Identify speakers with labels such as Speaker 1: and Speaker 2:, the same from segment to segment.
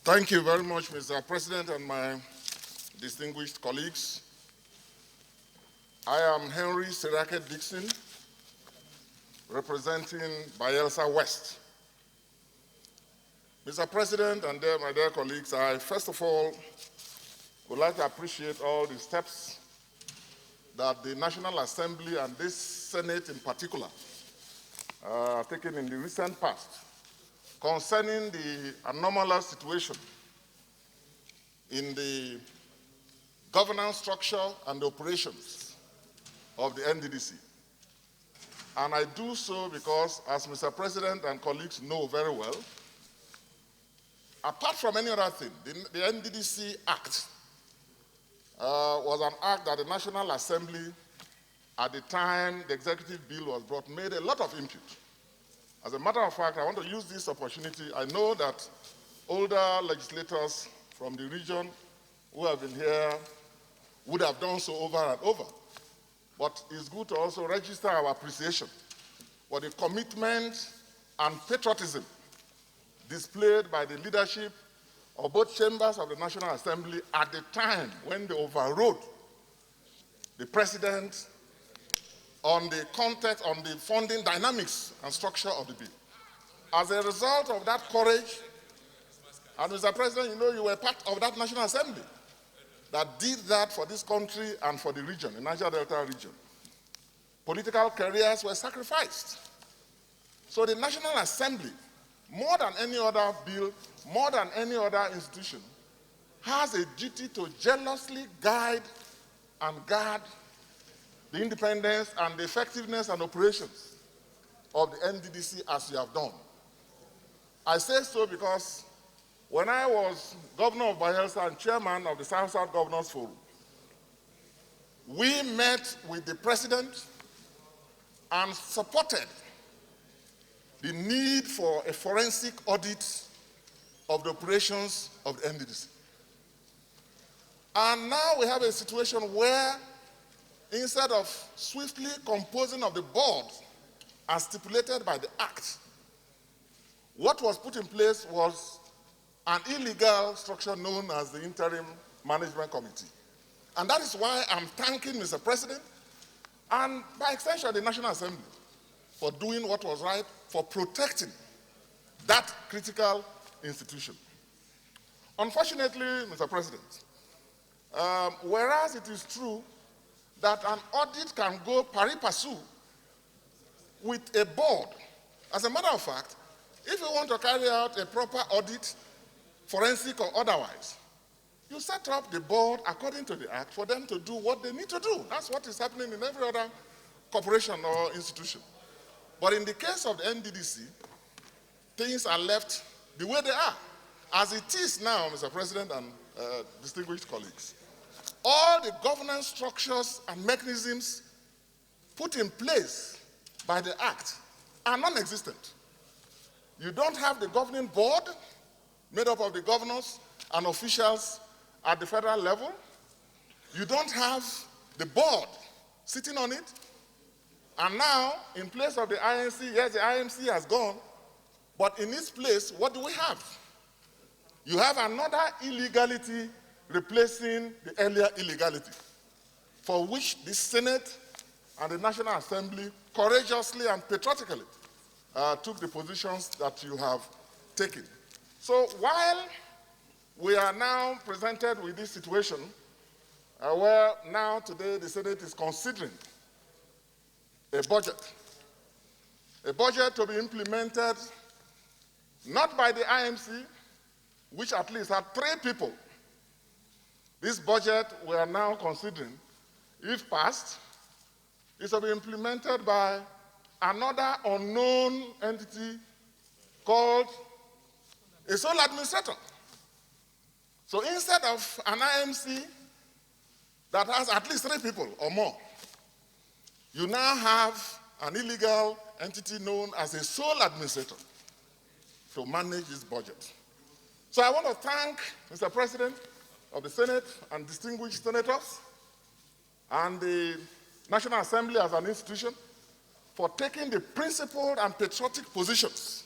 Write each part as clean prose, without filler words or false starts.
Speaker 1: Thank you very much, Mr. President and my distinguished colleagues. I am Henry Serake Dixon, representing Bayelsa West. Mr. President and my dear colleagues, I first of all would like to appreciate all the steps that the National Assembly and this Senate in particular taken in the recent past concerning the anomalous situation in the governance structure and operations of the NDDC. And I do so because, as Mr. President and colleagues know very well, apart from any other thing, the NDDC Act was an act that the National Assembly, at the time the executive bill was brought, made a lot of input. As a matter of fact, I want to use this opportunity. I know that older legislators from the region who have been here would have done so over and over. But it's good to also register our appreciation for the commitment and patriotism displayed by the leadership of both chambers of the National Assembly at the time when they overrode the president on the context, on the funding dynamics and structure of the bill. As a result of that courage, and Mr. President, you know you were part of that National Assembly that did that for this country and for the region, the Niger Delta region. Political careers were sacrificed. So the National Assembly, more than any other bill, more than any other institution, has a duty to jealously guide and guard the independence and the effectiveness and operations of the NDDC as you have done. I say so because when I was governor of Bayelsa and chairman of the South-South Governors Forum, we met with the president and supported the need for a forensic audit of the operations of the NDDC. And now we have a situation where instead of swiftly composing of the board as stipulated by the Act, what was put in place was an illegal structure known as the Interim Management Committee. And that is why I'm thanking Mr. President and, by extension, the National Assembly for doing what was right, for protecting that critical institution. Unfortunately, Mr. President, whereas it is true that an audit can go pari passu with a board, as a matter of fact, if you want to carry out a proper audit, forensic or otherwise, you set up the board according to the Act for them to do what they need to do. That's what is happening in every other corporation or institution. But in the case of the NDDC, things are left the way they are. As it is now, Mr. President and distinguished colleagues, all the governance structures and mechanisms put in place by the Act are non-existent. You don't have the governing board made up of the governors and officials at the federal level. You don't have the board sitting on it. And now, in place of the INC, yes, the IMC has gone, but in its place, what do we have? You have another illegality replacing the earlier illegality, for which the Senate and the National Assembly courageously and patriotically took the positions that you have taken. So while we are now presented with this situation, where now today the Senate is considering a budget to be implemented not by the IMC, which at least had 3 people. This budget we are now considering, if passed, is to be implemented by another unknown entity called a sole administrator. So instead of an IMC that has at least 3 people or more, you now have an illegal entity known as a sole administrator to manage this budget. So I want to thank Mr. President of the Senate and distinguished senators and the National Assembly as an institution for taking the principled and patriotic positions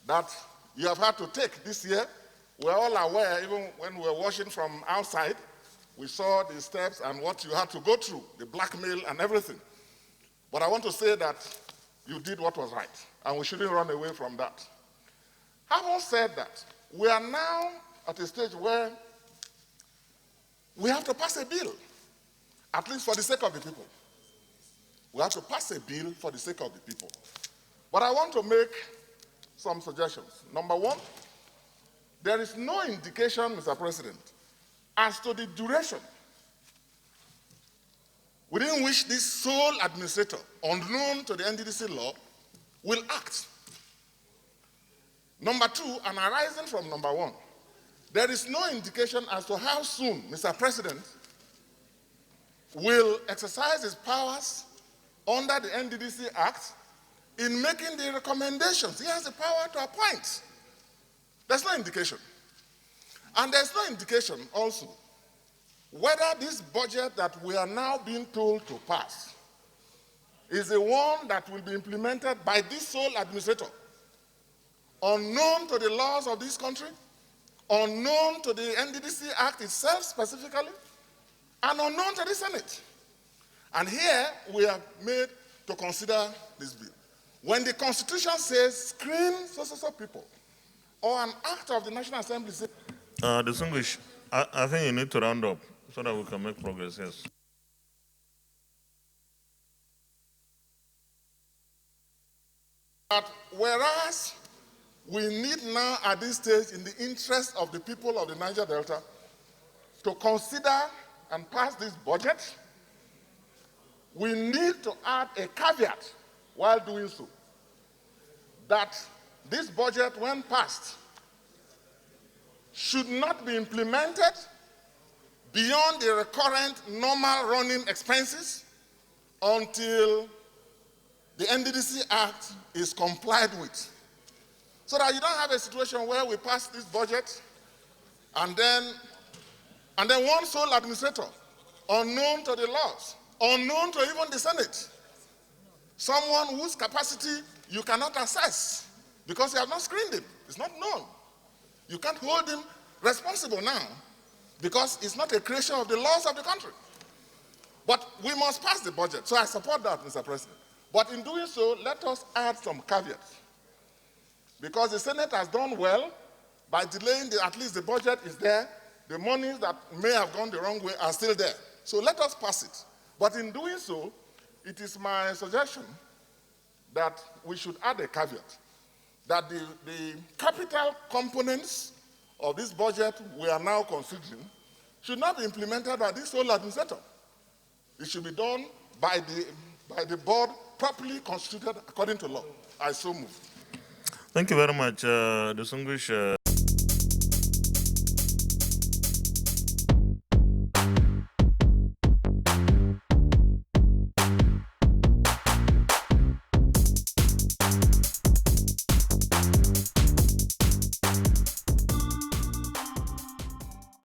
Speaker 1: that you have had to take this year We're all aware, even when we were watching from outside, we saw the steps and what you had to go through, the blackmail and everything. But I want to say that you did what was right, and we shouldn't run away from that. Having said that, we are now at a stage where we have to pass a bill, at least for the sake of the people. We have to pass a bill for the sake of the people. But I want to make some suggestions. Number one, there is no indication, Mr. President, as to the duration within which this sole administrator, unknown to the NDDC law, will act. Number two, and arising from number one, there is no indication as to how soon Mr. President will exercise his powers under the NDDC Act in making the recommendations. He has the power to appoint. There's no indication. And there's no indication also whether this budget that we are now being told to pass is the one that will be implemented by this sole administrator, unknown to the laws of this country, unknown to the NDDC Act itself specifically, and unknown to the Senate. And here we are made to consider this bill. When the Constitution says screen so people, or an act of the National Assembly says...
Speaker 2: Distinguished, I think you need to round up so that we can make progress, yes.
Speaker 1: But whereas we need now at this stage, in the interest of the people of the Niger Delta, to consider and pass this budget, we need to add a caveat while doing so, that this budget, when passed, should not be implemented beyond the recurrent normal running expenses until the NDDC Act is complied with. So that you don't have a situation where we pass this budget and then one sole administrator, unknown to the laws, unknown to even the Senate, someone whose capacity you cannot assess because you have not screened him. It's not known. You can't hold him responsible now because it's not a creation of the laws of the country. But we must pass the budget. So I support that, Mr. President. But in doing so, let us add some caveats. Because the Senate has done well by delaying, at least the budget is there. The monies that may have gone the wrong way are still there. So let us pass it. But in doing so, it is my suggestion that we should add a caveat that the capital components of this budget we are now considering should not be implemented by this sole administrator. It should be done by the board properly constituted according to law. I so move.
Speaker 2: Thank you very much, distinguished.